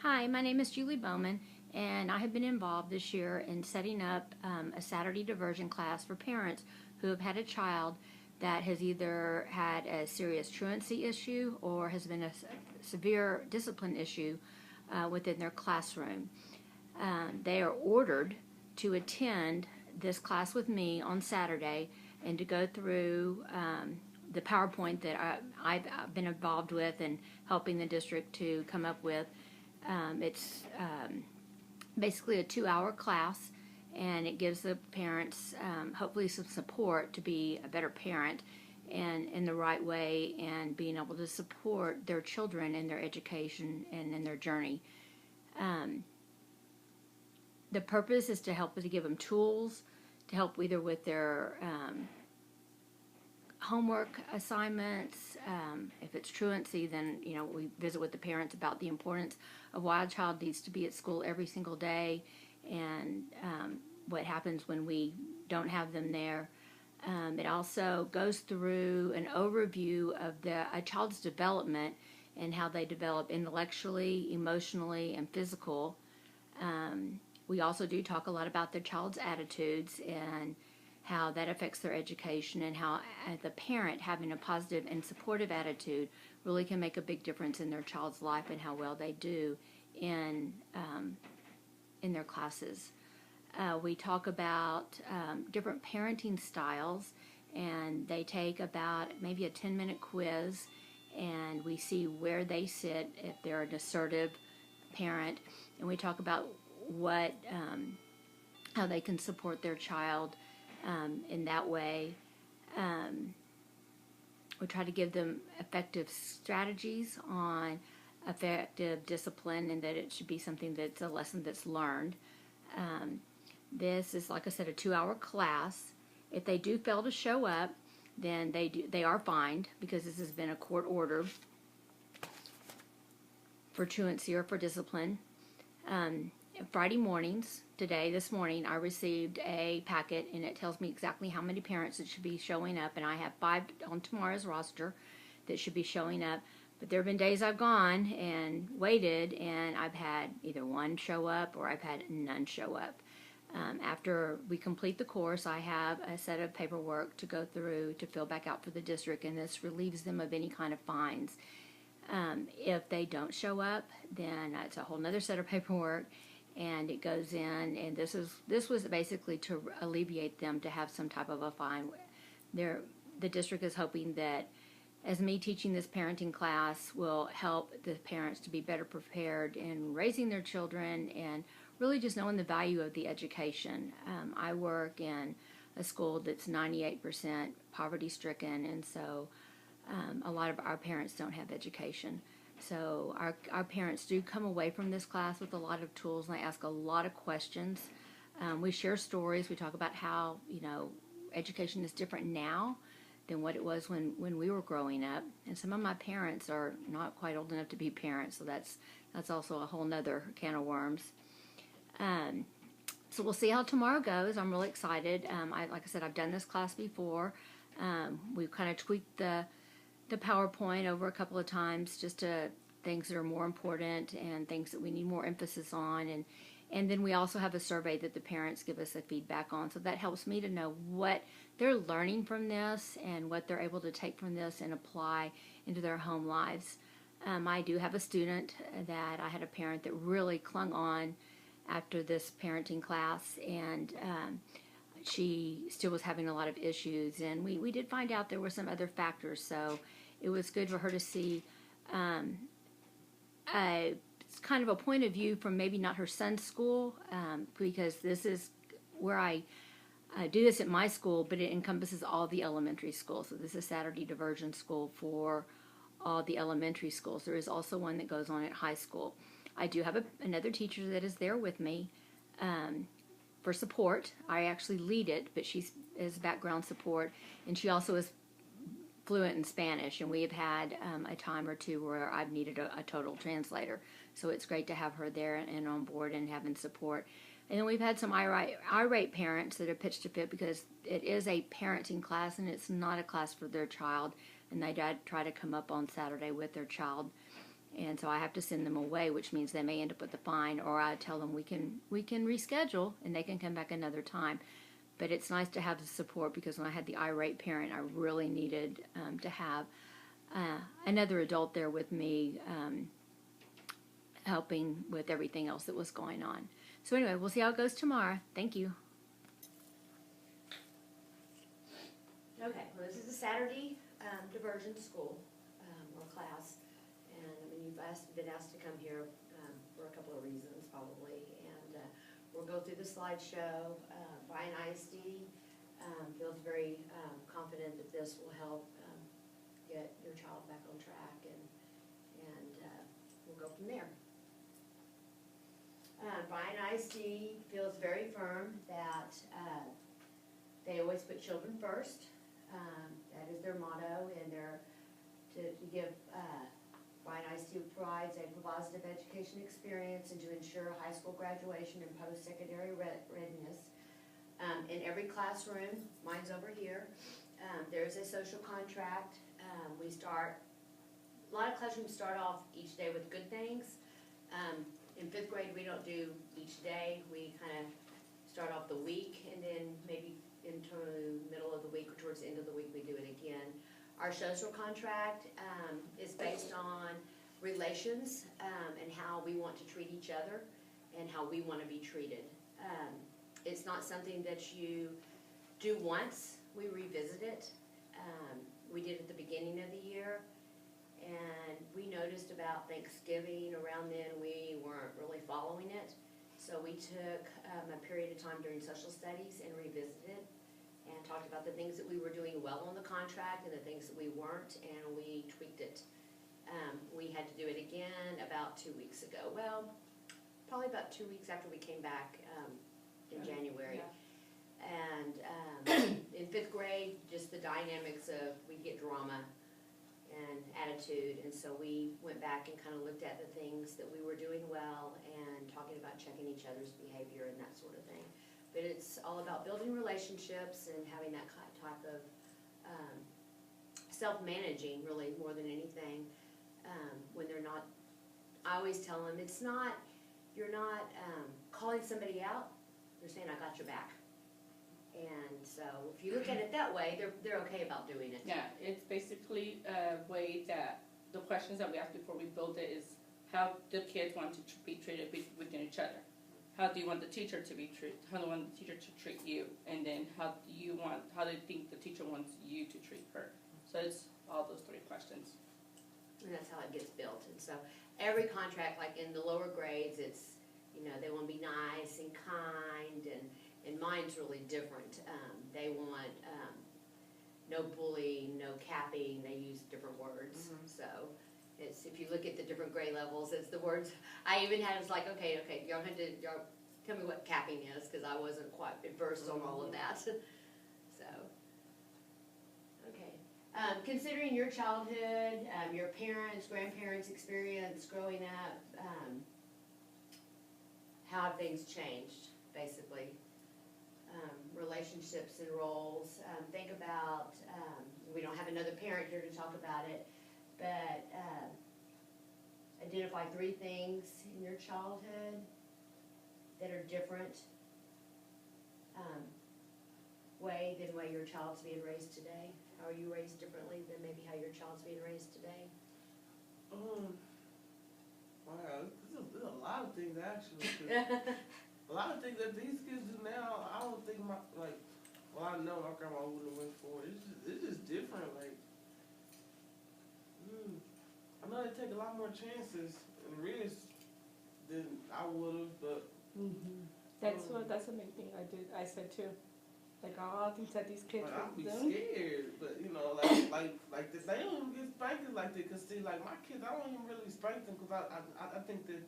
Hi, my name is Julie Bowman, and I have been involved this year in setting up a Saturday diversion class for parents who have had a child that has either had a serious truancy issue or has been a severe discipline issue within their classroom. They are ordered to attend this class with me on Saturday and to go through the PowerPoint that I've been involved with and helping the district to come up with. It's basically a 2-hour class, and it gives the parents hopefully some support to be a better parent and in the right way, and being able to support their children in their education and in their journey. The purpose is to give them tools to help either with their homework assignments. If it's truancy, then we visit with the parents about the importance of why a child needs to be at school every single day, and what happens when we don't have them there. It also goes through an overview of a child's development and how they develop intellectually, emotionally, and physical. We also do talk a lot about the child's attitudes and how that affects their education, and how the parent having a positive and supportive attitude really can make a big difference in their child's life and how well they do in their classes. We talk about different parenting styles, and they take about maybe a 10-minute quiz, and we see where they sit if they're an assertive parent, and we talk about how they can support their child in that way. We try to give them effective strategies on effective discipline, and that it should be something that's a lesson that's learned. This is, like I said, a 2-hour class. If they do fail to show up, then they are fined, because this has been a court order for truancy or for discipline. Friday mornings, this morning, I received a packet, and it tells me exactly how many parents that should be showing up, and I have 5 on tomorrow's roster that should be showing up. But there have been days I've gone and waited, and I've had either one show up or I've had none show up. After we complete the course, I have a set of paperwork to go through to fill back out for the district, and this relieves them of any kind of fines. If they don't show up, then it's a whole nother set of paperwork, and it goes in, and this was basically to alleviate them to have some type of a fine. The district is hoping that, as me teaching this parenting class, will help the parents to be better prepared in raising their children and really just knowing the value of the education. I work in a school that's 98% poverty-stricken, and so a lot of our parents don't have education. So our parents do come away from this class with a lot of tools, and they ask a lot of questions. We share stories. We talk about how education is different now than what it was when we were growing up. And some of my parents are not quite old enough to be parents, so that's also a whole nother can of worms. So we'll see how tomorrow goes. I'm really excited. Like I said, I've done this class before. We've kind of tweaked the PowerPoint over a couple of times, just to things that are more important and things that we need more emphasis on, and then we also have a survey that the parents give us a feedback on, so that helps me to know what they're learning from this and what they're able to take from this and apply into their home lives. I do have a student that I had a parent that really clung on after this parenting class, and she still was having a lot of issues, and we did find out there were some other factors, so it was good for her to see it's kind of a point of view from maybe not her son's school, because this is where I do this at my school, but it encompasses all the elementary schools. So this is Saturday diversion school for all the elementary schools. There is also one that goes on at high school. I do have another teacher that is there with me for support. I actually lead it, but she is background support, and she also is fluent in Spanish, and we have had a time or two where I've needed a total translator. So it's great to have her there and on board and having support. And then we've had some irate parents that have pitched a fit, because it is a parenting class and it's not a class for their child, and they try to come up on Saturday with their child. And so I have to send them away, which means they may end up with a fine, or I tell them we can reschedule and they can come back another time. But it's nice to have the support, because when I had the irate parent, I really needed to have another adult there with me, helping with everything else that was going on. So anyway, we'll see how it goes tomorrow. Thank you. Okay, well, this is a Saturday diversion school or class, and I mean, you've been asked to come here for a couple of reasons probably, and we'll go through the slideshow. Brian ISD feels very confident that this will help get your child back on track, and we'll go from there. Brian ISD feels very firm that they always put children first. That is their motto, and they're to give Brian ISD provides a positive education experience and to ensure high school graduation and post-secondary readiness. In every classroom, mine's over here, there's a social contract. A lot of classrooms start off each day with good things. In 5th grade, we don't do each day. We kind of start off the week, and then maybe into the middle of the week or towards the end of the week, we do it again. Our social contract is based on relations and how we want to treat each other and how we want to be treated. It's not something that you do once. We revisit it. We did at the beginning of the year, and we noticed about Thanksgiving around then we weren't really following it. So we took a period of time during social studies and revisited and talked about the things that we were doing well on the contract and the things that we weren't, and we tweaked it. We had to do it again about 2 weeks ago. Well, probably about 2 weeks after we came back in January. Yeah. And in 5th grade, just the dynamics of we get drama and attitude, and so we went back and kind of looked at the things that we were doing well and talking about checking each other's behavior and that sort of thing. But it's all about building relationships and having that type of self-managing, really, more than anything. When they're not, I always tell them, it's not, you're not calling somebody out, you're saying, I got your back. And so if you look at it that way, they're okay about doing it. Yeah, it's basically a way that the questions that we ask before we build it is how the kids want to be treated within each other. How do you want the teacher to be treated? How do you want the teacher to treat you? And then how do you think the teacher wants you to treat her? So it's all those 3 questions. And that's how it gets built. And so every contract, like in the lower grades, it's, they want to be nice and kind, and mine's really different. They want no bullying, no capping. They use different words. Mm-hmm. So it's, if you look at the different grade levels, it's the words. I even had, it's like, okay, y'all tell me what capping is, because I wasn't quite versed on all of that. So, okay. Considering your childhood, your parents, grandparents' experience growing up, how have things changed, basically? Relationships and roles. Think about, we don't have another parent here to talk about it, but identify 3 things in your childhood that are different way than the way your child's being raised today. How are you raised differently than maybe how your child's being raised today? Wow, there's a lot of things actually. A lot of things that these kids do now, I don't think I know my grandma would have went for it. It's just different. Like, I know they take a lot more chances and risks than I would have, but. That's the main thing I said too. Like all things that these kids I'd be do. scared, but they don't even get spanked like that. Cause see, like my kids, I don't even really spank them because I think that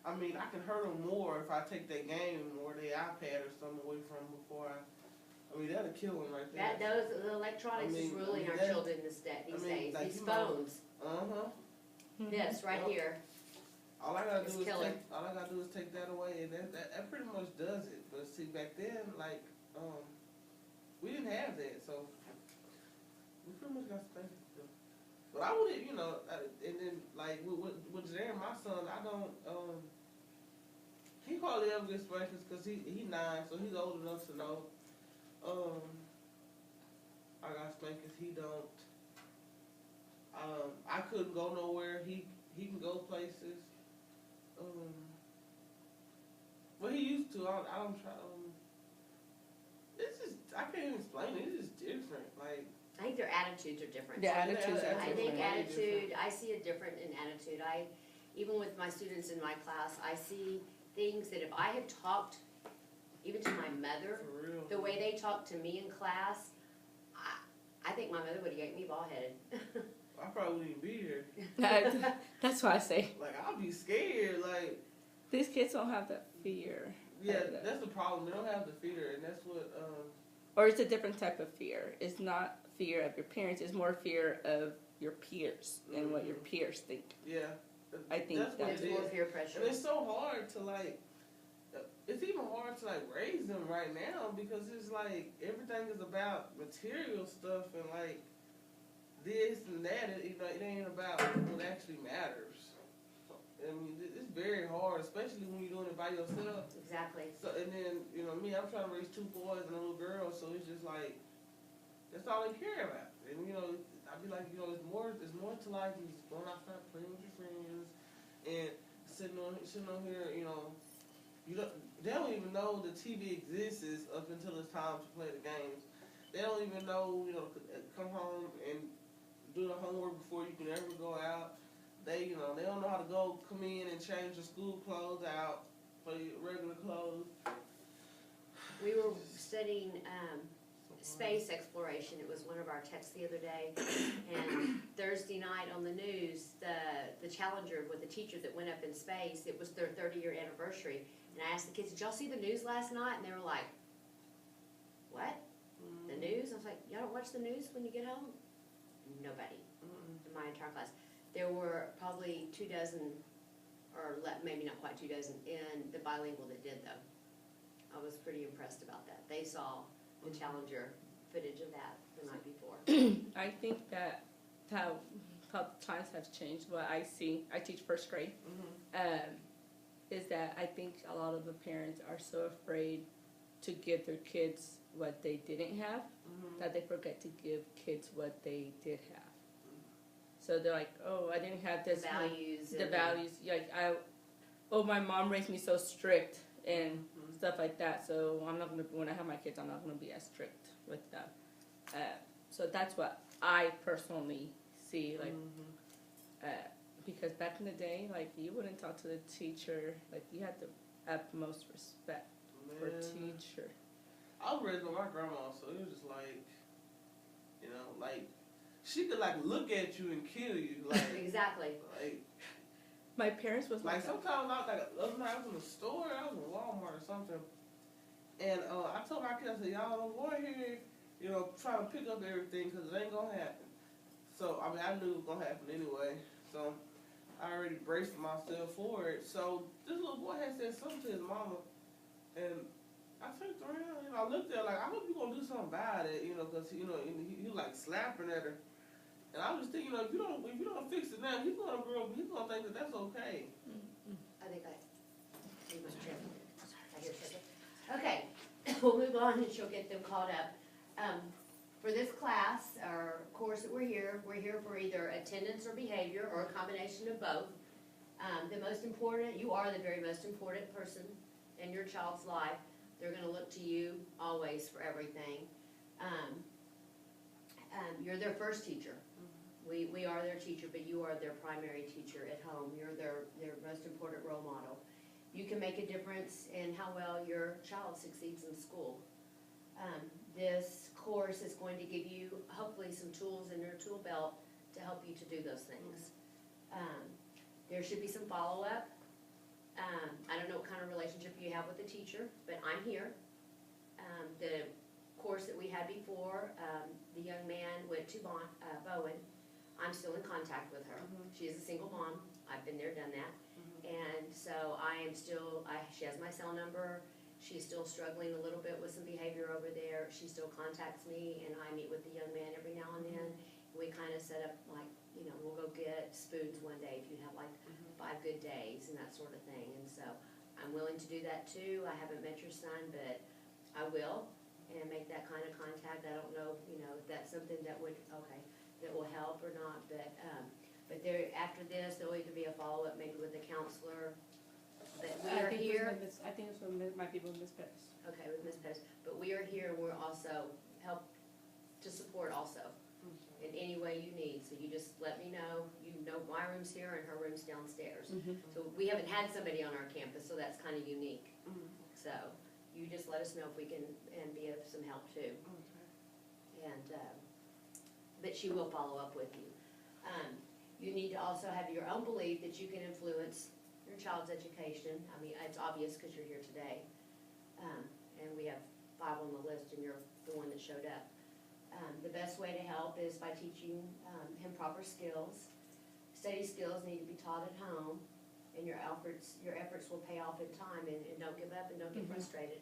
I mean, I can hurt them more if I take their game or their iPad or something away from them before I mean, that'll kill them right there. The electronics is ruling our children these days. Like, These phones. This right here. All I gotta do is take that away, and that pretty much does it. But see, back then, like, we didn't have that, so we pretty much got spanked. But I would, you know, and then like with Jared, my son, I don't. He probably ever gets spankings because he 9, so he's old enough to know. I got spankings. He don't. I couldn't go nowhere. He can go places. Well, he used to. I don't try. It's just I can't even explain it. It's just different. Like I think their attitudes are different. The attitudes are I think different. attitude, I see a different in attitude. Even with my students in my class, I see things that if I had talked even to my mother, for real. the way they talk to me in class, I think my mother would have got me bald-headed. I probably wouldn't even be here. That's why I say Like I'll be scared. Like these kids don't have that fear. yeah, that's the problem. They don't have the fear, and that's what. Or it's a different type of fear. It's not fear of your parents. It's more fear of your peers and what your peers think. Yeah. I think that's what that's There's it more is. peer pressure. And it's so hard to like. It's even hard to like raise them right now because it's like everything is about material stuff and like this and that. You know, it ain't about what actually matters. I mean, it's very hard, especially when you're doing it by yourself. Exactly. So and then you know me, I'm trying to raise 2 boys and a little girl, so it's just like that's all they care about. And you know, I'd be like, you know, there's more to life than just going outside playing with your friends and sitting on here, you know. They don't even know the TV exists up until it's time to play the games. They don't even know, you know, come home and do the homework before you can ever go out. They don't know how to come in and change the school clothes out for your regular clothes. We were studying space exploration. It was one of our texts the other day. And Thursday night on the news, the Challenger with the teacher that went up in space, it was their 30-year anniversary. And I asked the kids, did y'all see the news last night? And they were like, what? The news? I was like, y'all don't watch the news when you get home? Nobody in my entire class. There were probably 24, or maybe not quite 24, in the bilingual that did though. I was pretty impressed about that. They saw the Challenger footage of that the night before. I think that how times have changed. What I see, I teach first grade. Is that I think a lot of the parents are so afraid to give their kids what they didn't have that they forget to give kids what they did have. So they're like, oh, I didn't have this. The values. Like my mom raised me so strict and stuff like that. So I'm not gonna. When I have my kids, I'm not gonna be as strict with them. So that's what I personally see. Like. Because back in the day, like, you wouldn't talk to the teacher. Like, you had the utmost respect for a teacher. I was raised by my grandma, so it was just like, you know, like, she could, like, look at you and kill you. Like, Exactly. Like, my parents was like sometimes I was in the store, I was in Walmart or something, and I told my kids, I said, y'all don't go in here, you know, try to pick up everything because it ain't going to happen. So, I mean, I knew it was going to happen anyway. So, I already braced myself for it. So this little boy had said something to his mama, and I turned around and I looked at her like, I hope you're gonna do something about it, you know, because he like slapping at her, and I was thinking, you know, if you don't fix it now, he's gonna grow up, he's gonna think that that's okay. I think I might trip. I hear tripping. Okay, we'll move on and she'll get them caught up. For this class, or course that we're here for either attendance or behavior, or a combination of both. The most important, you are the very most important person in your child's life. They're going to look to you always for everything. You're their first teacher. We are their teacher, but you are their primary teacher at home. You're their most important role model. You can make a difference in how well your child succeeds in school. This course is going to give you, hopefully, some tools in your tool belt to help you to do those things. There should be some follow-up. I don't know what kind of relationship you have with the teacher, but I'm here. The course that we had before, the young man went to Bowen. I'm still in contact with her. She is a single mom. I've been there, done that. And so I am still, she has my cell number. She's still struggling a little bit with some behavior over there. She still contacts me, and I meet with the young man every now and then. We kind of set up like you know, we'll go get spoons one day if you have like 5 good days and that sort of thing. And so I'm willing to do that too. I haven't met your son, but I will, and make that kind of contact. I don't know, you know, if that's something that would, that will help or not, but there, after this, there'll either be a follow-up maybe with the counselor, but we are here. I think it's what might be with Miss Pettis. Okay, with Ms. Pettis, but we are here, and we're also help to support also in any way you need, so you just let me know. You know my room's here and her room's downstairs. So we haven't had somebody on our campus, so that's kind of unique. So you just let us know if we can, and be of some help too. And, but she will follow up with you. You need to also have your own belief that you can influence your child's education. I mean, it's obvious because you're here today. And we have 5 on the list, and you're the one that showed up. The best way to help is by teaching him proper skills. Study skills need to be taught at home, and your efforts will pay off in time. And don't give up, and don't get frustrated.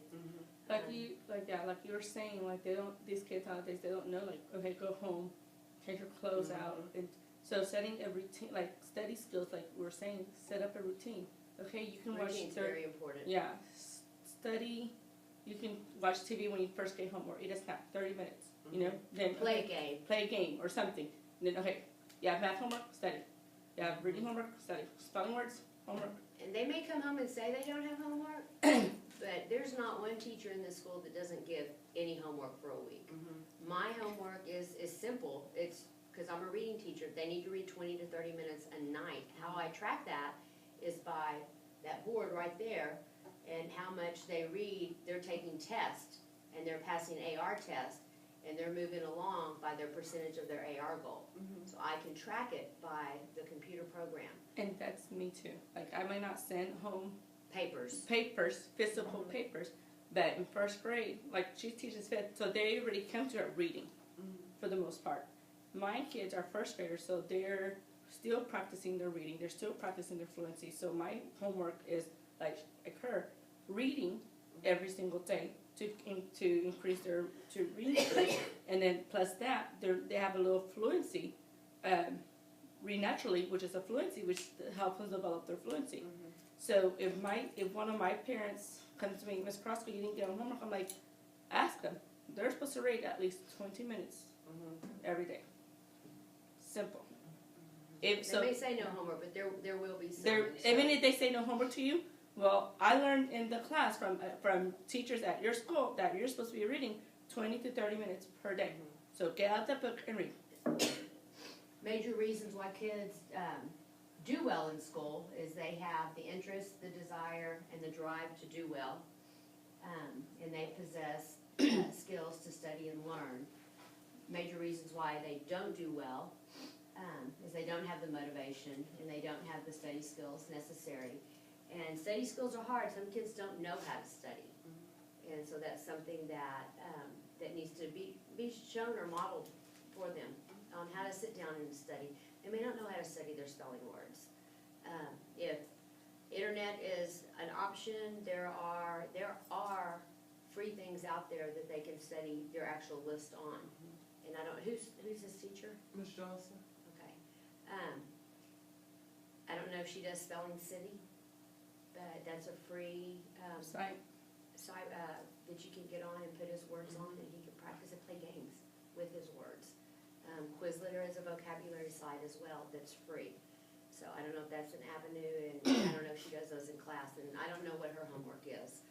Like you were saying, like these kids nowadays, they don't know, like, okay, go home, take your clothes out, and so setting a routine, like study skills, like we were saying, set up a routine. Okay, you can watch. Routine's very important. Yeah, study. You can watch TV when you first get home, or eat a snack, 30 minutes. You know, then Play a game. Play a game or something. And then okay, you have math homework, study. You have reading homework, study. Spelling words, homework. And they may come home and say they don't have homework, but there's not one teacher in this school that doesn't give any homework for a week. My homework is simple. It's because I'm a reading teacher. They need to read 20 to 30 minutes a night. How I track that is by that board right there, and how much they read. They're taking tests, and they're passing AR tests, and they're moving along by their percentage of their AR goal. So I can track it by the computer program. And that's me too. Like I might not send home Papers, physical papers, but in first grade, like she teaches fifth, so they already come to her reading for the most part. My kids are first graders, so they're still practicing their reading. They're still practicing their fluency. So my homework is like her reading every single day to increase their reading skills, and then plus that they have a little fluency, read naturally, which is a fluency, which helps them develop their fluency. So if one of my parents comes to me, Miss Crosby, you didn't get on homework, I'm like, ask them. They're supposed to read at least 20 minutes every day. Simple. they may say no homework, but there will be some. Even if they say no homework to you, well, I learned in the class from teachers at your school that you're supposed to be reading 20 to 30 minutes per day. So get out the book and read. Major reasons why kids do well in school is they have the interest, the desire, and the drive to do well, and they possess skills to study and learn. Major reasons why they don't do well is they don't have the motivation, and they don't have the study skills necessary. And study skills are hard. Some kids don't know how to study, and so that's something that that needs to be shown or modeled for them on how to sit down and study. They may not know how to study their spelling words. If internet is an option, there are free things out there that they can study their actual list on. And I don't, who's this teacher? Miss Johnson. Okay. I don't know if she does Spelling City, but that's a free Site. site that you can get on and put his words on, and he can practice and play games with his words. Quizletter is a vocabulary site as well that's free. So I don't know if that's an avenue, and I don't know if she does those in class, and I don't know what her homework is.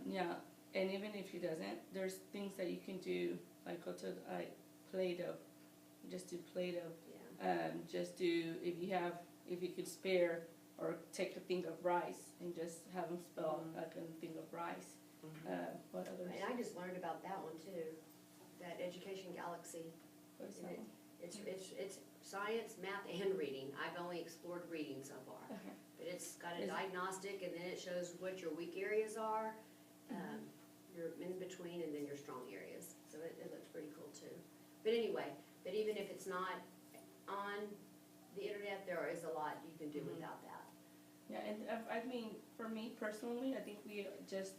Yeah, and even if she doesn't, there's things that you can do, like go to Play-Doh, just do Play-Doh. Yeah. Just do, if you could spare, or take a thing of rice and just have them spell like a thing of rice. What others? And I just learned about that one too, that Education Galaxy. What is that one? It's science, math, and reading. I've only explored reading so far. Okay. But it's got a diagnostic, and then it shows what your weak areas are, your in between, and then your strong areas. So it looks pretty cool too. But anyway, but even if it's not on the internet, there is a lot you can do without that. Yeah, and I mean, for me personally, I think we just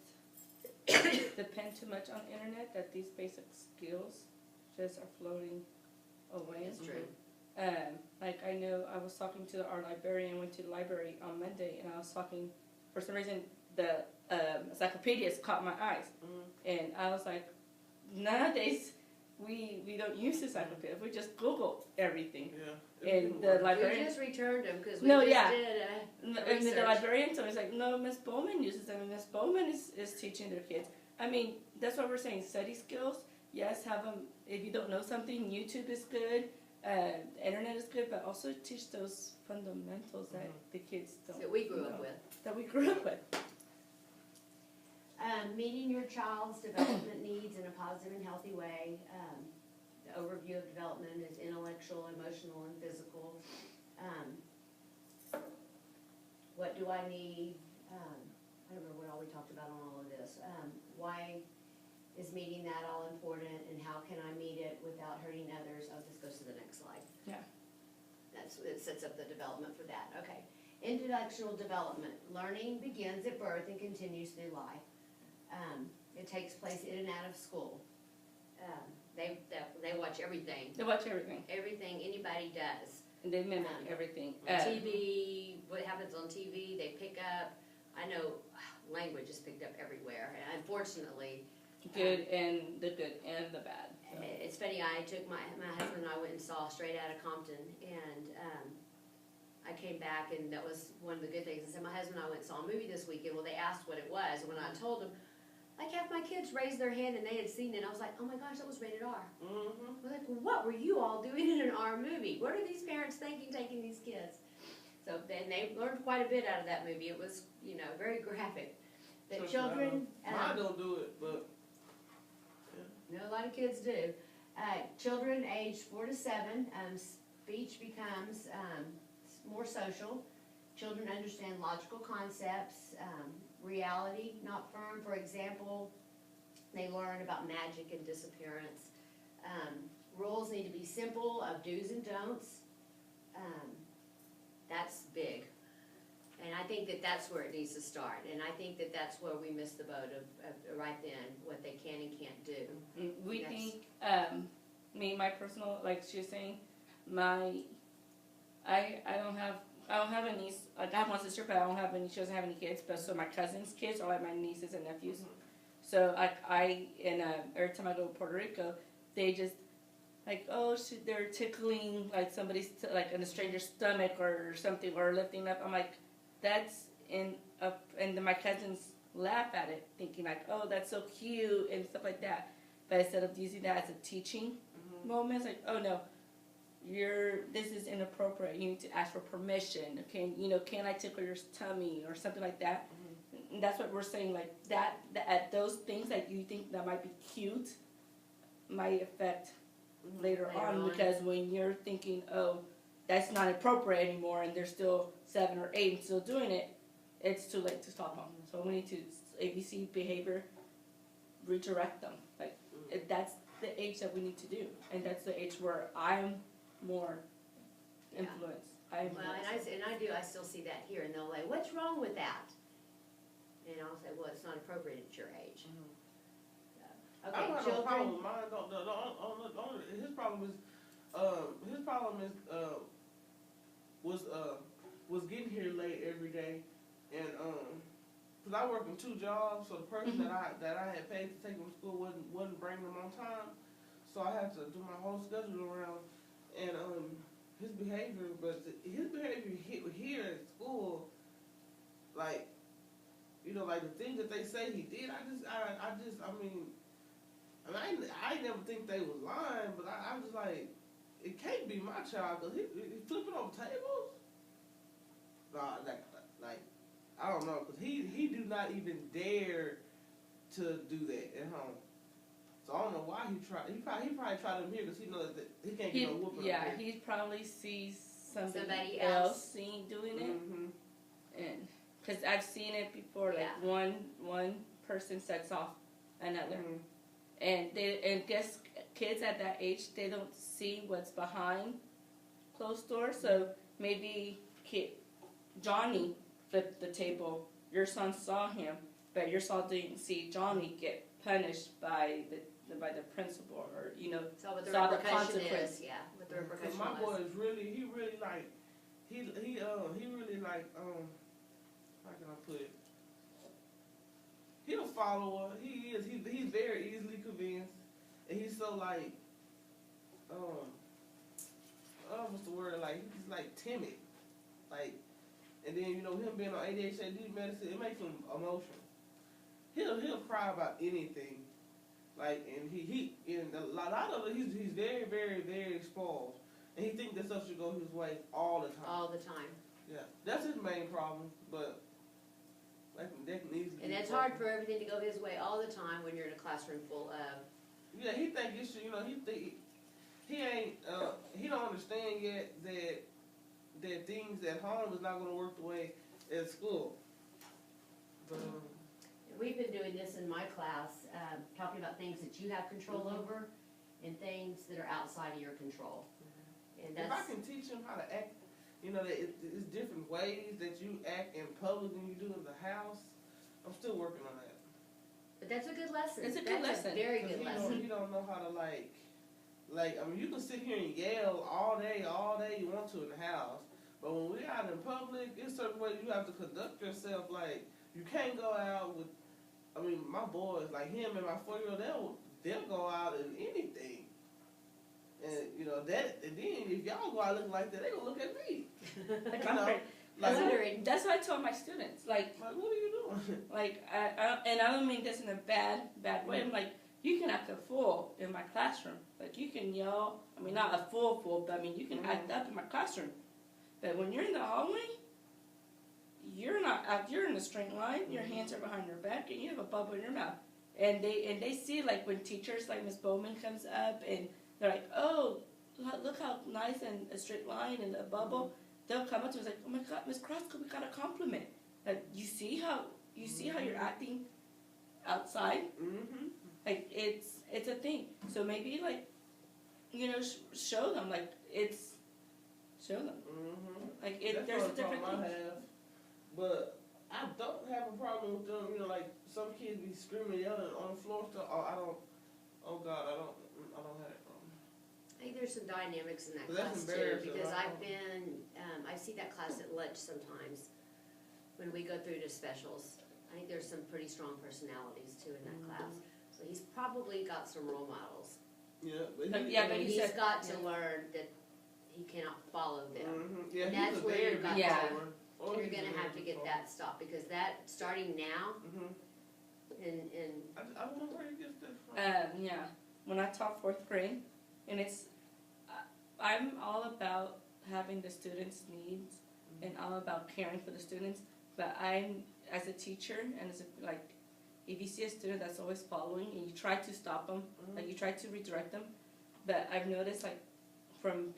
depend too much on the internet, that these basic skills just are floating away. It's true. Like I know I was talking to our librarian, went to the library on Monday, and I was talking, for some reason, the encyclopedias caught my eyes. And I was like, nowadays, we don't use encyclopedia. We just Google everything. Yeah. And the We librarian, just returned them because we No, just yeah. did and the research. librarian told me, like, no, Miss Bowman uses them, and Miss Bowman is teaching their kids. I mean, that's what we're saying. Study skills, yes, have them. If you don't know something, YouTube is good. The internet is good, but also teach those fundamentals that the kids don't that we grew know, up with. that we grew up with. Meeting your child's development needs in a positive and healthy way. The overview of development is intellectual, emotional, and physical. What do I need? I don't remember what all we talked about on all of this. Why is meeting that all important, and how can I meet it without hurting others? Oh, this goes to the next slide. Yeah. It sets up the development for that. Okay. Intellectual development. Learning begins at birth and continues through life. It takes place in and out of school. They watch everything. They watch everything, Everything anybody does. and they mimic everything. TV, what happens on TV, they pick up. I know language is picked up everywhere. And unfortunately, Good and the good and the bad. So. it's funny, I took my husband and I went and saw Straight Outta Compton, and I came back, and that was one of the good things. I said, my husband and I went and saw a movie this weekend. Well, they asked what it was, and when I told them, like half my kids raised their hand and they had seen it. I was like, oh my gosh, that was rated R. I was like, well, what were you all doing in an R movie? What are these parents thinking taking these kids? So then they learned quite a bit out of that movie. It was, very graphic. That children, Mine don't do it, but a lot of kids do. Children aged 4 to 7, speech becomes more social. Children understand logical concepts, reality, not firm. For example, they learn about magic and disappearance. Rules need to be simple, of do's and don'ts. That's big. And I think that that's where it needs to start. And I think that that's where we miss the boat of right then, what they can and can't do. We Yes. think, my personal, like she was saying, I don't have a niece. Like I have one sister, but I don't have any. She doesn't have any kids. But so my cousins' kids are like my nieces and nephews. So every time I go to Puerto Rico, they just like they're tickling like somebody's like in a stranger's stomach or something, or lifting up. I'm like, that's and then my cousins laugh at it, thinking like, oh, that's so cute and stuff like that. But instead of using that as a teaching moment, it's like, oh no, this is inappropriate. You need to ask for permission. Can I tickle your tummy or something like that? And that's what we're saying. Like that those things that you think that might be cute might affect later on, because when you're thinking, oh, that's not appropriate anymore, and they're still 7 or 8 and still doing it, it's too late to stop them. So we need to ABC behavior, redirect them. Like that's the age that we need to do, and that's the age where I'm more influenced. I still see that here, and they'll like, what's wrong with that? And I'll say, well, it's not appropriate at your age. I Okay, don't have no children. problem with mine. His problem is was getting here late every day, and cause I work in 2 jobs, so the person that I had paid to take him to school wasn't bringing him on time, so I had to do my whole schedule around, and his behavior here at school, like, like the things that they say he did, I never think they was lying, but I was like, it can't be my child, cause he flipping over tables. Nah, like I don't know, cause he do not even dare to do that at home. So I don't know why he tried. He probably tried them here because he knows that he can't get no whooping. Yeah, up here. he probably sees somebody else doing it, and because I've seen it before. Like Yeah. one person sets off another, and guess kids at that age, they don't see what's behind closed doors. So maybe Johnny flipped the table. Your son saw him, but your son didn't see Johnny get punished by by the principal, or So what the saw the repercussion consequence. is, yeah, what the Cause repercussion my boy was. is really, he really like, he really like, how can I put it? He a follower. He is. He's very easily convinced, and he's so like, what's the word? Like he's like timid, like, and then him being on ADHD medicine, it makes him emotional. He'll cry about anything, like, and he and a lot of it he's very very very spoiled, and he thinks that stuff should go his way all the time. All the time. Yeah, that's his main problem, but. That can easily And it's hard for everything to go his way all the time when you're in a classroom full of. Yeah, he think it should. He think he ain't. He don't understand yet that things at home is not going to work the way at school. But, We've been doing this in my class, talking about things that you have control over and things that are outside of your control. And if I that's, can teach him how to act, that it's different ways that you act in public than you do in the house. I'm still working on that. but that's a good lesson. It's a good That's lesson. a very 'Cause good he lesson. don't know how to like. I mean, you can sit here and yell all day you want to in the house, but when we're out in public, it's certain ways you have to conduct yourself. Like, you can't go out with. I mean, my boys, like him and my 4-year-old, they'll go out in anything. And that, and then if y'all go out looking like that, they gonna look at me. Like, You know, That's like, wondering. That's what I told my students. Like, what are you doing? Like, and I don't mean this in a bad way. I'm like, you can act a fool in my classroom. Like, you can yell. I mean, not a fool, but I mean, you can act up in my classroom. But when you're in the hallway, you're not out. You're in a straight line. Your hands are behind your back, and you have a bubble in your mouth. And they see, like, when teachers like Miss Bowman comes up, and they're like, oh, look how nice and a straight line and a bubble. They'll come up to us like, oh my God, Miss Kraska, we got a compliment. Like, you see how you're acting outside? Mm-hmm. Like, it's a thing. So maybe, like, show them, like, show them. Mm-hmm. Like, That's there's a not different problem thing. I have, but I don't have a problem with them. Like some kids be screaming, yelling on the floor stuff. Oh, I don't. Oh God, I don't have that problem. I think there's some dynamics in that But that's class too, embarrassing, because right? I see that class at lunch sometimes when we go through to specials. I think there's some pretty strong personalities too in that class. So he's probably got some role models. Yeah, but But yeah, but And he he's said- got to learn that he cannot follow them. Mm-hmm. Yeah, And he's that's a where very you've got big to- follower. Oh, You're he's gonna a have to very get big that stopped, because that, starting now, follower. and I don't know where he gets that from. Yeah. When I taught 4th grade, and I'm all about having the students' needs and all about caring for the students. But I'm, as a teacher and as if you see a student that's always following and you try to stop them, like you try to redirect them, but I've noticed from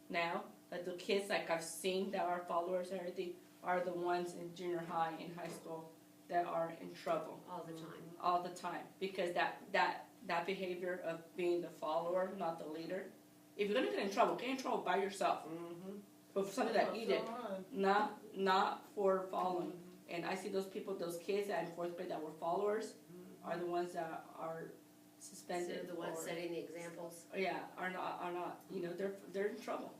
now that the kids I've seen that are followers and everything are the ones in junior high and high school that are in trouble all the time. because that behavior of being the follower, not the leader. If you're gonna get in trouble by yourself. Mm-hmm. But for something that you did, not for following. And I see those kids that in 4th grade that were followers are the ones that are suspended. So the ones or, setting the examples. yeah, are not. They're in trouble.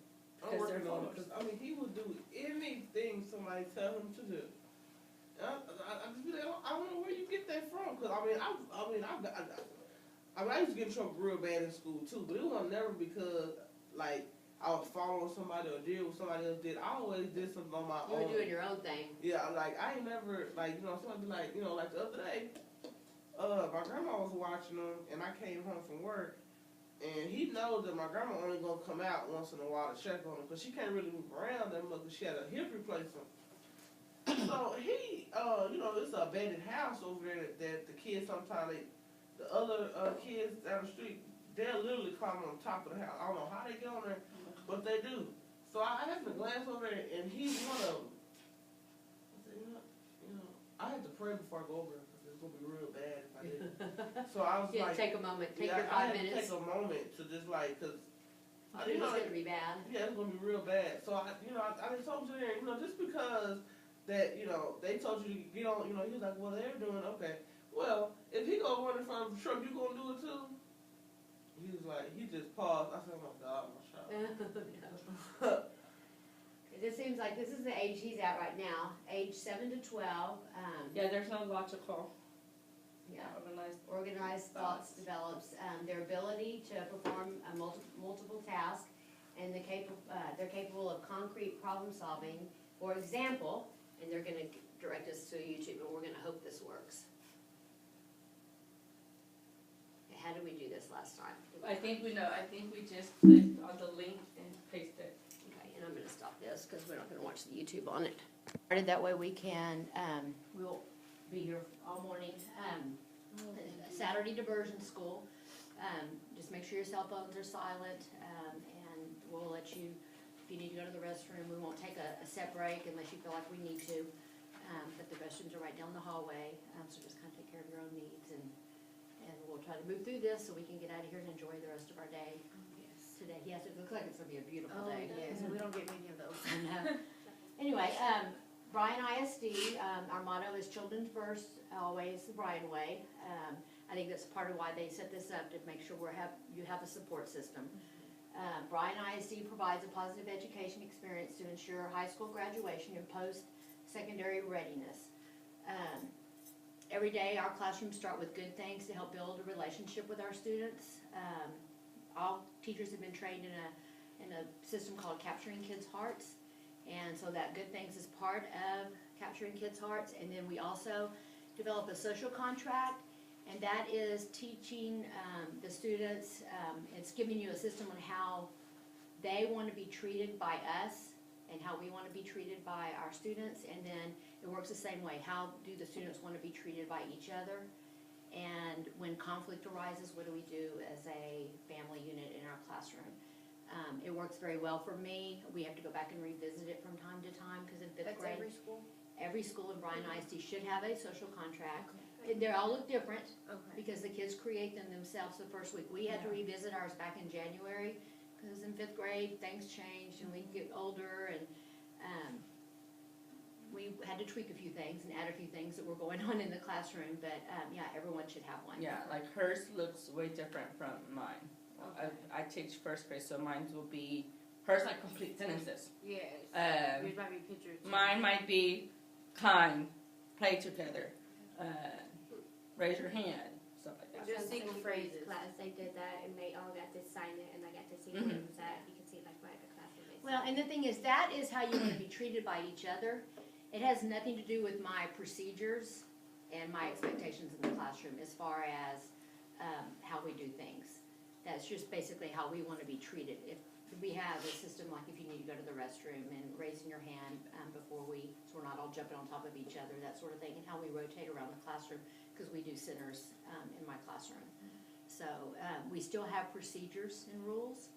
I'm Because they're working on it, followers. 'cause, I mean, he will do anything somebody tell him to do. I just be like, I don't know where you get that from, because I used to get in trouble real bad in school too, but it was never because I was following somebody or did what somebody else did. I always did something on my You own. were doing your own thing. Yeah, I ain't never somebody be like the other day, my grandma was watching them, and I came home from work. And he knows that my grandma only gonna come out once in a while to check on him, because she can't really move around that much, because she had a hip replacement. So he, it's an abandoned house over there that the kids sometimes, the other kids down the street, they'll literally climb on top of the house. I don't know how they get on there, but they do. So I happened to glance over there, and he's one of them. I said, I had to pray before I go over there, because it's gonna be real bad if I didn't. So I was Yeah, like, take a moment, take yeah, your I 5 had to minutes. take a moment to just because It's gonna be bad. yeah, it's gonna be real bad. So I just told you there, just because that they told you to get on, he was like, well, they're doing okay. well, if he gonna run in front of the truck, you gonna do it too? He was like, he just paused. I said, oh my God, my child. It just seems like this is the age he's at right now, age 7 to 12. Yeah, there's no logical, Yeah. organized Organized thoughts develops their ability to perform a multiple tasks, and they're capable of concrete problem solving. For example, and they're going to direct us to YouTube, and we're going to hope this works. Okay, how did we do this last time? I think we know. I think we just clicked on the link and pasted it. Okay, and I'm going to stop this because we're not going to watch the YouTube on it. That way we can, we'll be here all morning. Saturday diversion school. Just make sure your cell phones are silent, and we'll let you, if you need to go to the restroom, we won't take a set break unless you feel like we need to. But the restrooms are right down the hallway, so just kind of take care of your own needs, and we'll try to move through this so we can get out of here and enjoy the rest of our day. Yes. Today, yes, it looks like it's gonna be a beautiful Oh, day. yes, we don't get many of those. I know. Anyway, Bryan ISD, our motto is children first, always the Bryan way. I think that's part of why they set this up, to make sure you have a support system. Bryan ISD provides a positive education experience to ensure high school graduation and post-secondary readiness. Every day, our classrooms start with good things to help build a relationship with our students. All teachers have been trained in a system called Capturing Kids' Hearts. And so that good things is part of Capturing Kids' Hearts. And then we also develop a social contract, and that is teaching the students, it's giving you a system on how they want to be treated by us and how we want to be treated by our students. And then it works the same way. How do the students want to be treated by each other? And when conflict arises, what do we do as a family unit in our classroom? It works very well for me. We have to go back and revisit it from time to time, because in fifth grade, every school in Bryan ISD should have a social contract. Okay. They all look different Okay. because the kids create them themselves the first week. We had to revisit ours back in January, because in fifth grade, things changed and we get older, and we had to tweak a few things and add a few things that were going on in the classroom. But yeah, everyone should have one. Yeah, like hers looks way different from mine. Okay. I teach first grade, so mine will be, hers like complete sentences. Yes. Um, Yours might be pictures. Mine might be kind, play together, raise your hand, stuff like that. Just single phrases. Class, they did that, and they all got to sign it, and I got to see where it was at. You can see like what the class was. Well, and the thing is, that is how you want to be treated by each other. It has nothing to do with my procedures and my expectations in the classroom as far as how we do things. That's just basically how we want to be treated. If we have a system like if you need to go to the restroom and raising your hand before so we're not all jumping on top of each other, that sort of thing, and how we rotate around the classroom, because we do centers in my classroom. So we still have procedures and rules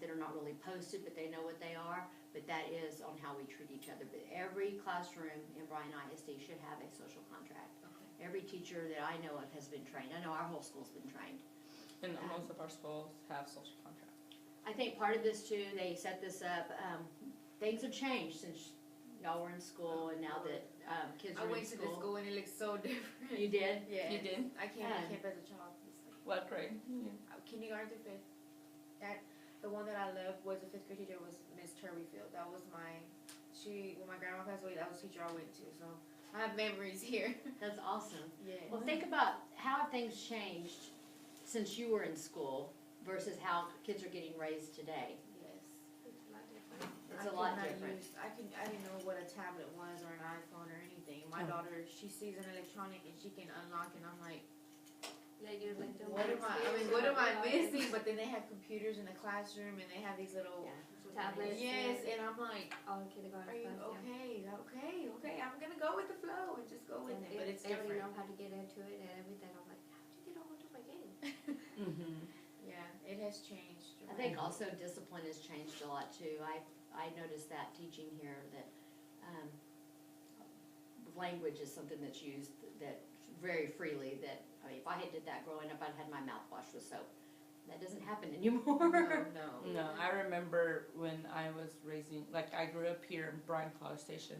that are not really posted, but they know what they are. But that is on how we treat each other. But every classroom in Bryan ISD should have a social contract. Okay. Every teacher that I know of has been trained. I know our whole school's been trained. And most of our schools have social contract. I think part of this too, they set this up, things have changed since y'all were in school, and now that kids I are in went to the school and it looks so different. You did? Yeah. You did? I came as a child. It's like, What grade? kindergarten to fifth. The one that I loved was the fifth grade teacher was Miss Turbyfield. That was when my grandma passed away, that was the teacher I went to. So I have memories here. That's awesome. Yeah. Well, think about how have things changed since you were in school versus how kids are getting raised today. Yes. It's a lot different. It's a lot could not different. I didn't know what a tablet was or an iPhone or anything. My daughter, she sees an electronic and she can unlock, and I'm like, Yeah, you're like the what am I missing? But then they have computers in the classroom and they have these little Tablets. yes, and I'm like, All kindergarten are you class, yeah. okay? I'm gonna go with the flow and just go with And it. But it's they already different. know how to get into it and everything. I'm like, how did you get all into my game? Mm-hmm. Yeah, it has changed. I think also discipline has changed a lot too. I noticed that teaching here that language is something that's used that very freely. That I mean, if I had did that growing up, I'd had my mouth washed with soap. That doesn't happen anymore. No. No, I remember when I was raising, like I grew up here in Bryan College Station.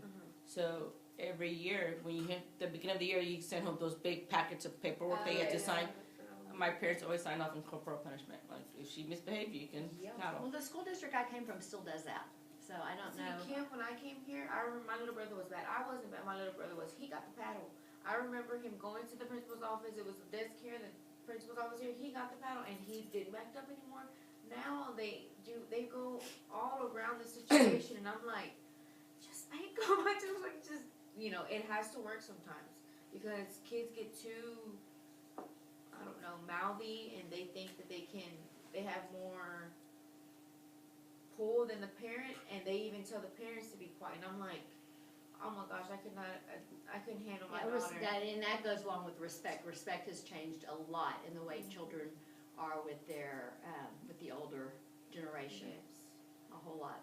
So every year, when you hit the beginning of the year, you send home those big packets of paperwork they had to sign. My parents always sign off in corporal punishment. Like, if she misbehaved, you can paddle. Well, the school district I came from still does that. So I don't know. Kim, when I came here, I remember my little brother was bad. I wasn't bad. My little brother was. He got the paddle. I remember him going to the principal's office. It was the desk here, the principal's office here. He got the paddle, and he didn't act up anymore. Now they go all around the situation, and I'm like, just ain't go back to like just it has to work sometimes because kids get too, I don't know, mouthy, and they think that they have more pull than the parent, and they even tell the parents to be quiet. And I'm like, oh my gosh, I couldn't handle my daughter. And that goes along with respect. Respect has changed a lot in the way children are with their with the older generation. Yes. A whole lot.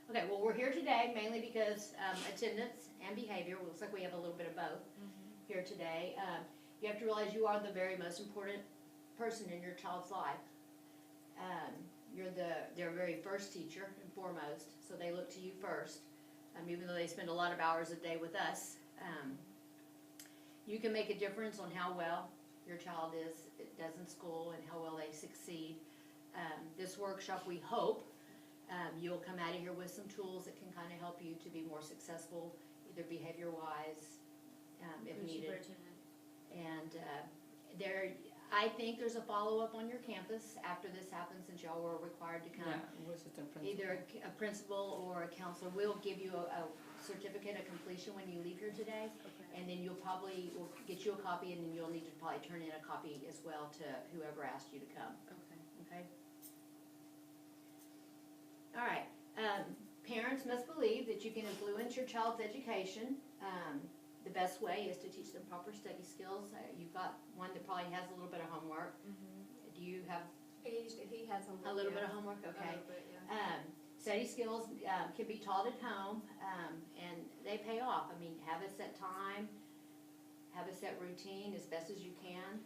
Okay, well, we're here today mainly because attendance and behavior. Looks like we have a little bit of both here today. You have to realize you are the very most important person in your child's life. You're their very first teacher and foremost, so they look to you first. Even though they spend a lot of hours a day with us, you can make a difference on how well your child does in school and how well they succeed. This workshop, we hope, you'll come out of here with some tools that can kind of help you to be more successful, either behavior-wise, if needed. And I think there's a follow-up on your campus after this happens, since y'all were required to come. Either a principal or a counselor will give you a certificate of completion when you leave here today, and then we'll get you a copy, and then you'll need to probably turn in a copy as well to whoever asked you to come. Okay. All right. Parents must believe that you can influence your child's education. The best way is to teach them proper study skills. You've got one that probably has a little bit of homework. Do you have He has homework. a little bit of homework? Okay. But, yeah. Study skills can be taught at home, and they pay off. I mean, have a set time, have a set routine as best as you can.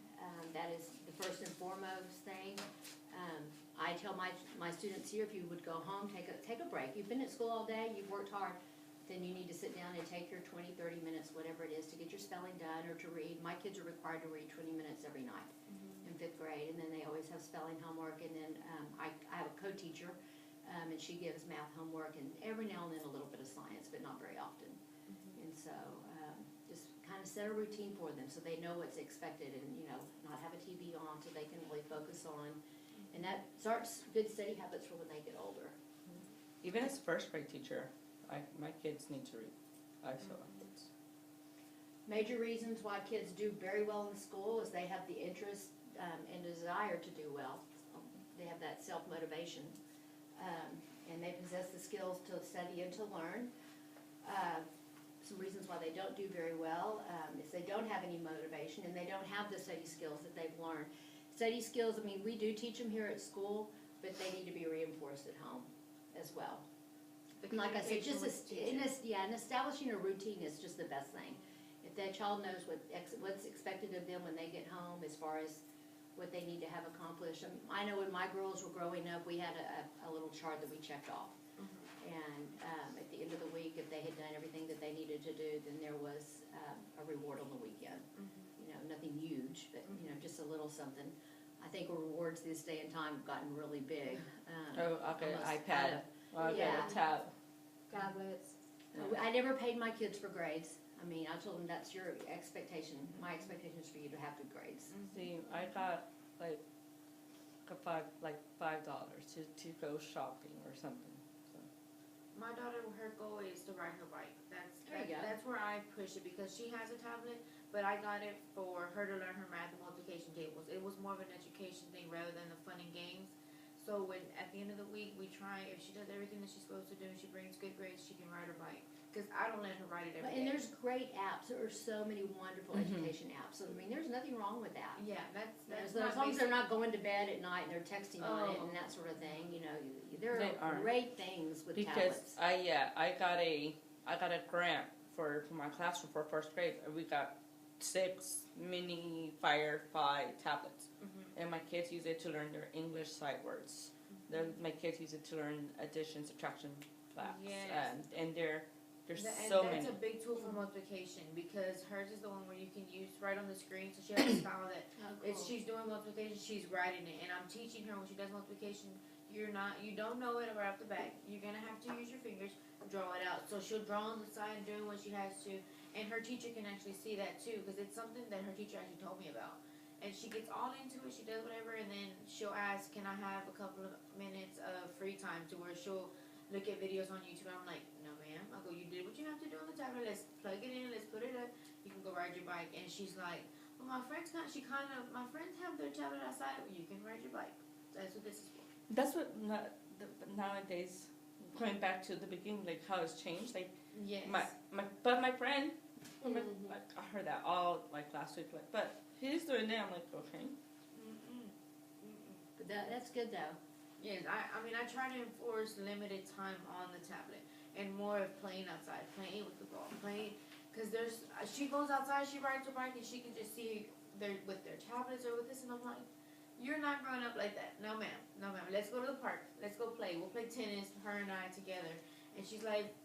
That is the first and foremost thing. I tell my students here, if you would go home, take a break. You've been at school all day, you've worked hard, then you need to sit down and take your 20, 30 minutes, whatever it is, to get your spelling done or to read. My kids are required to read 20 minutes every night in 5th grade, and then they always have spelling homework, and then I have a co-teacher, and she gives math homework, and every now and then a little bit of science, but not very often. And so just kind of set a routine for them so they know what's expected, and not have a TV on so they can really focus on, and that starts good study habits for when they get older. Even as a first grade teacher, my kids need to read. Major reasons why kids do very well in school is they have the interest and desire to do well. They have that self-motivation, and they possess the skills to study and to learn. Some reasons why they don't do very well is they don't have any motivation and they don't have the study skills that they've learned. Study skills, I mean, we do teach them here at school, but they need to be reinforced at home as well. Like I said, just and establishing a routine is just the best thing. If that child knows what's expected of them when they get home, as far as what they need to have accomplished. I know when my girls were growing up, we had a little chart that we checked off, and at the end of the week, if they had done everything that they needed to do, then there was a reward on the weekend. Nothing huge, but just a little something. I think rewards this day and time have gotten really big. iPad. Tab. Tablets. I never paid my kids for grades. I mean, I told them that's your expectation. My expectation is for you to have good grades. See, I got like $5 to go shopping or something. So. My daughter, her goal is to ride her bike. That's where I push it because she has a tablet, but I got it for her to learn her math and multiplication tables. It was more of an education thing rather than the fun and games. So when at the end of the week we try, if she does everything that she's supposed to do and she brings good grades, she can ride her bike. Because I don't let her ride it every day. And there's great apps. There are so many wonderful education apps. So I mean, there's nothing wrong with that. Yeah, that's as long as they're not going to bed at night and they're texting on it and that sort of thing. There are great things with tablets. Because I got a grant for my classroom for first grade. We got 6 mini Firefly tablets. And my kids use it to learn their English sight words. My kids use it to learn addition, subtraction, class. Yes. And they're There's And so that's many. a big tool for multiplication because hers is the one where you can use right on the screen. So she has a style that it's she's doing multiplication, she's writing it, and I'm teaching her when she does multiplication. You don't know it right off the bat. You're gonna have to use your fingers, draw it out. So she'll draw on the side, doing what she has to, and her teacher can actually see that too because it's something that her teacher actually told me about. And she gets all into it. She does whatever, and then she'll ask, "Can I have a couple of minutes of free time?" To where she'll look at videos on YouTube. I'm like, "No, ma'am." I go, "You did what you have to do on the tablet. Let's plug it in. Let's put it up. You can go ride your bike." And she's like, "Well, my friends my friends have their tablet outside. Well, you can ride your bike. That's what this is for." That's what nowadays, going back to the beginning, like how it's changed. Like Yes. my friend, like, I heard that all like last week. Like, but he's doing it. I'm like, okay. Mm-mm. But that's good though. Yes, I mean, I try to enforce limited time on the tablet and more of playing outside, playing with the ball, because she goes outside, she rides her bike, and she can just see with their tablets or with this, and I'm like, you're not growing up like that. No, ma'am. No, ma'am. Let's go to the park. Let's go play. We'll play tennis, her and I together. And she's like,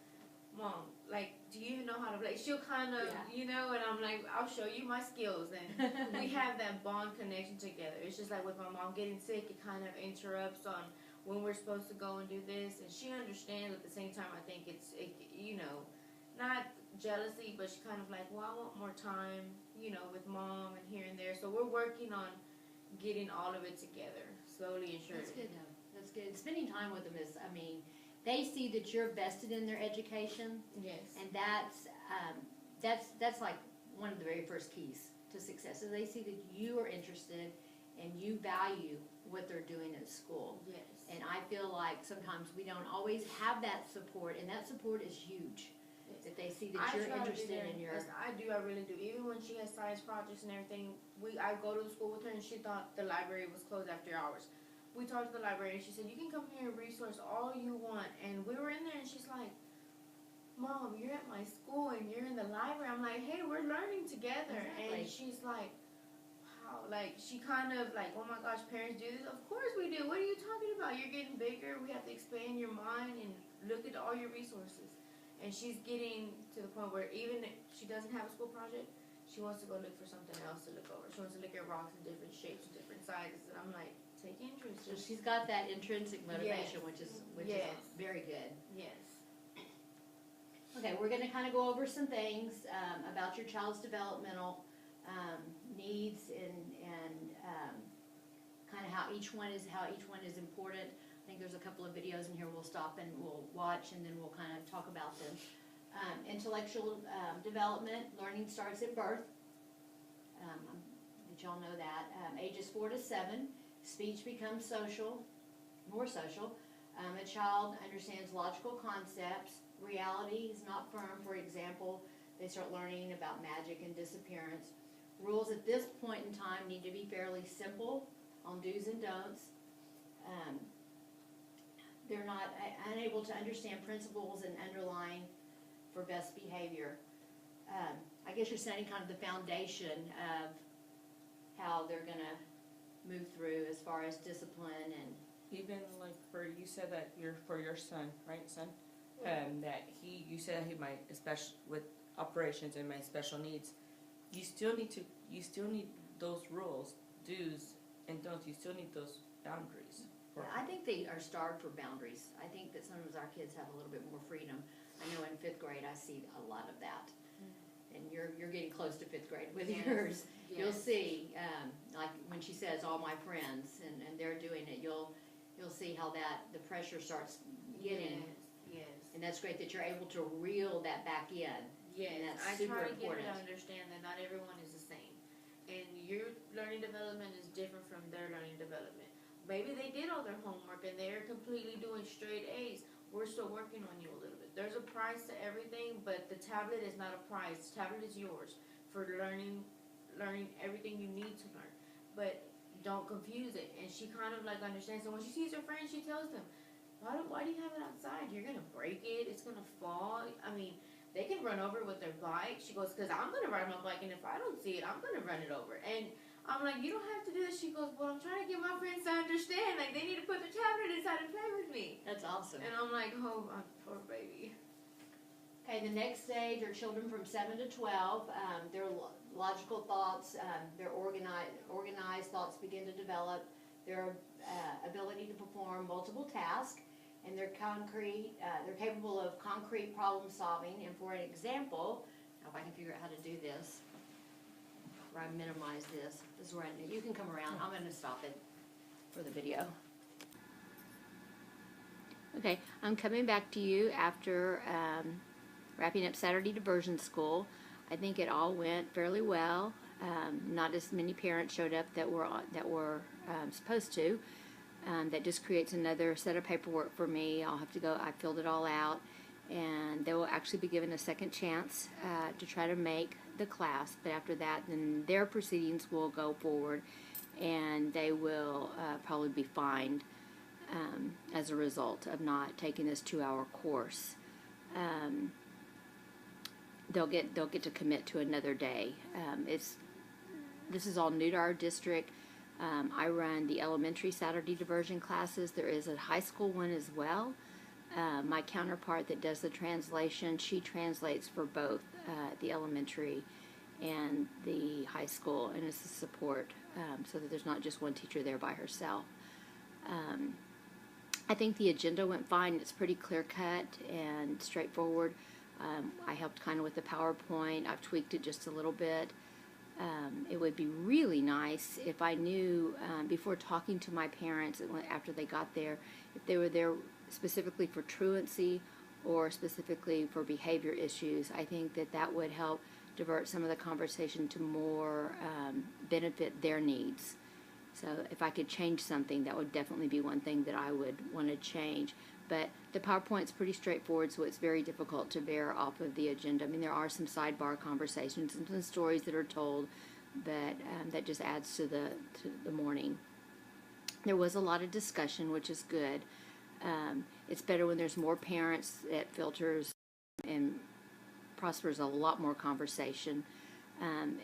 "Mom, like, do you even know how to play?" She'll kind of, and I'm like, "I'll show you my skills." And we have that bond connection together. It's just like with my mom getting sick, it kind of interrupts on when we're supposed to go and do this. And she understands at the same time. I think it's not jealousy, but she's kind of like, "Well, I want more time, with mom and here and there." So we're working on getting all of it together, slowly and surely. That's good though. That's good. Spending time with them is, they see that you're vested in their education, Yes. and that's like one of the very first keys to success. So they see that you are interested and you value what they're doing at school. Yes. And I feel like sometimes we don't always have that support, and that support is huge. Yes. That they see that you're interested in your. Yes, I really do. Even when she has science projects and everything, I go to the school with her, and she thought the library was closed after hours. We talked to the librarian, and she said, "You can come here and resource all you want." And we were in there, and she's like, "Mom, you're at my school, and you're in the library." I'm like, "Hey, we're learning together." Exactly. And she's like, "Wow." Like, she kind of like, "Oh my gosh, parents do this?" Of course we do. What are you talking about? You're getting bigger. We have to expand your mind and look at all your resources. And she's getting to the point where even if she doesn't have a school project, she wants to go look for something else to look over. She wants to look at rocks in different shapes and different sizes. And I'm like, take interest. So she's got that intrinsic motivation, Yes. which is Yes. very good. Yes. Okay, we're going to kind of go over some things about your child's developmental needs and kind of how each one is important. I think there's a couple of videos in here we'll stop and we'll watch, and then we'll kind of talk about them. Intellectual development, learning starts at birth. Did y'all know that? Ages 4 to 7, speech becomes more social. A child understands logical concepts. Reality is not firm. For example, they start learning about magic and disappearance. Rules at this point in time need to be fairly simple on do's and don'ts. They're not unable to understand principles and underlying for best behavior. I guess you're setting kind of the foundation of how they're going to move through as far as discipline and Even like you said that for your son, right, son? That you said he might, especially with operations and my special needs, you still need those rules, do's and don'ts. You still need those boundaries. I think they are starved for boundaries. I think that sometimes our kids have a little bit more freedom. I know in 5th grade I see a lot of that. And you're getting close to 5th grade with yours. Yes. You'll see, like when she says all my friends and they're doing it, you'll see how the pressure starts getting. Yes. And that's great that you're able to reel that back in. Yes. And that's I super try to get her important. to understand that not everyone is the same. And your learning development is different from their learning development. Maybe they did all their homework and they're completely doing straight A's. We're still working on you a little bit. There's a price to everything, but the tablet is not a prize. The tablet is yours for learning everything you need to learn. But don't confuse it. And she kind of like understands. So when she sees her friends, she tells them, why do you have it outside? You're going to break it. It's going to fall. I mean, they can run over with their bike. She goes, because I'm going to ride my bike, and if I don't see it, I'm going to run it over. And I'm like, you don't have to do this. She goes, well, I'm trying to get my friends to understand. Like, they need to put the tablet inside and play with me. That's awesome. And I'm like, oh, my poor baby. Okay, the next stage are children from 7 to 12. Their logical thoughts, their organized thoughts begin to develop, their ability to perform multiple tasks, and they're capable of concrete problem solving. And for an example, now if I can figure out how to do this, where I minimize this is where you can come around. I'm going to stop it for the video. Okay, I'm coming back to you after wrapping up Saturday Diversion School. I think it all went fairly well. Not as many parents showed up that were supposed to. That just creates another set of paperwork for me. I'll have to go. I filled it all out, and they will actually be given a second chance to try to make the class. But after that, then their proceedings will go forward, and they will probably be fined as a result of not taking this 2-hour course. They'll get to commit to another day. This is all new to our district. I run the elementary Saturday diversion classes. There is a high school one as well. My counterpart that does the translation, she translates for both the elementary and the high school, and it's a support so that there's not just one teacher there by herself. I think the agenda went fine. It's pretty clear cut and straightforward. I helped kind of with the PowerPoint. I've tweaked it just a little bit. It would be really nice if I knew before talking to my parents after they got there, if they were there specifically for truancy or specifically for behavior issues. I think that would help divert some of the conversation to more benefit their needs. So if I could change something, that would definitely be one thing that I would want to change. But the PowerPoint's pretty straightforward, so it's very difficult to veer off of the agenda. I mean, there are some sidebar conversations and some stories that are told, but that just adds to the morning. There was a lot of discussion, which is good. It's better when there's more parents. It filters and prospers a lot more conversation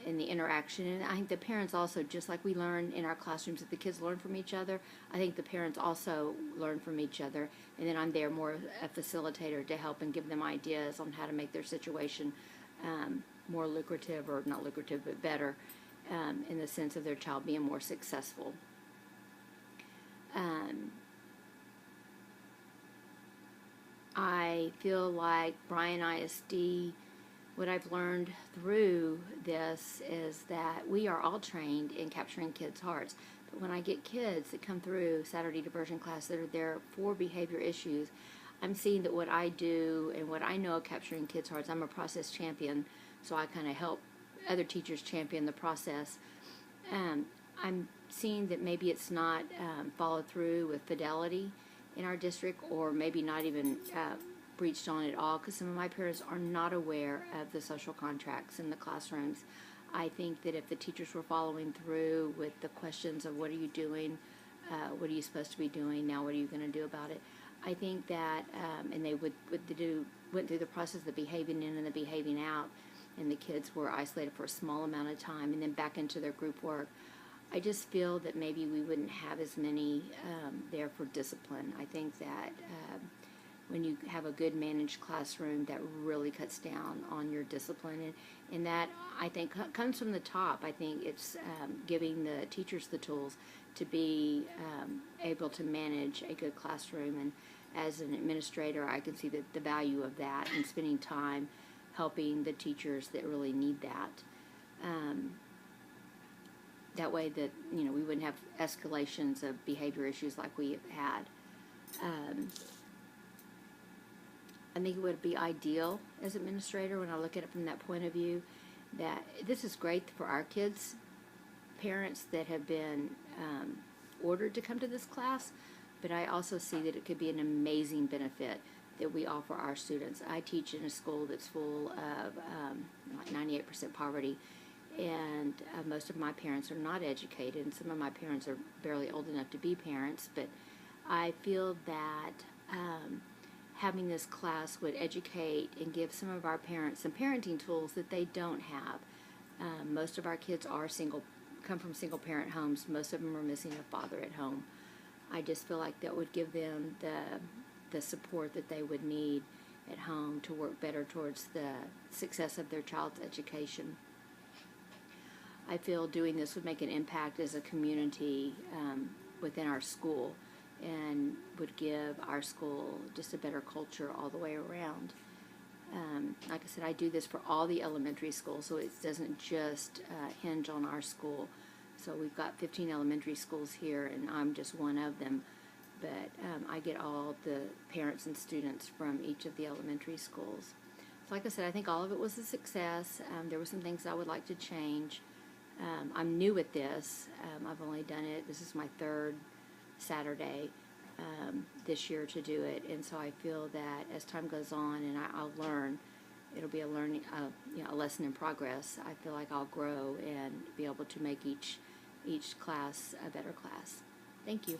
in the interaction. And I think the parents also, just like we learn in our classrooms that the kids learn from each other, I think the parents also learn from each other. And then I'm there more a facilitator to help and give them ideas on how to make their situation more lucrative, or not lucrative, but better in the sense of their child being more successful. I feel like Bryan ISD, what I've learned through this is that we are all trained in capturing kids' hearts. But when I get kids that come through Saturday diversion class that are there for behavior issues, I'm seeing that what I do and what I know of capturing kids' hearts, I'm a process champion, so I kind of help other teachers champion the process. I'm seeing that maybe it's not followed through with fidelity in our district, or maybe not even breached on at all, because some of my parents are not aware of the social contracts in the classrooms. I think that if the teachers were following through with the questions of what are you doing, what are you supposed to be doing, now what are you going to do about it, I think that, and they went through the process of the behaving in and the behaving out, and the kids were isolated for a small amount of time and then back into their group work. I just feel that maybe we wouldn't have as many there for discipline. I think that when you have a good managed classroom, that really cuts down on your discipline. And that, I think, comes from the top. I think it's giving the teachers the tools to be able to manage a good classroom. And as an administrator, I can see the value of that and spending time helping the teachers that really need that. That way that, we wouldn't have escalations of behavior issues like we have had. I think it would be ideal as administrator, when I look at it from that point of view, that this is great for our kids, parents that have been ordered to come to this class, but I also see that it could be an amazing benefit that we offer our students. I teach in a school that's full of like 98% poverty, and most of my parents are not educated, and some of my parents are barely old enough to be parents, but I feel that having this class would educate and give some of our parents some parenting tools that they don't have. Most of our kids come from single parent homes. Most of them are missing a father at home. I just feel like that would give them the support that they would need at home to work better towards the success of their child's education. I feel doing this would make an impact as a community within our school and would give our school just a better culture all the way around. Like I said, I do this for all the elementary schools, so it doesn't just hinge on our school. So we've got 15 elementary schools here, and I'm just one of them. But I get all the parents and students from each of the elementary schools. So like I said, I think all of it was a success. There were some things I would like to change. I'm new at this. I've only done it, this is my third Saturday this year to do it, and so I feel that as time goes on and I'll learn, it'll be a learning, a lesson in progress. I feel like I'll grow and be able to make each class a better class. Thank you.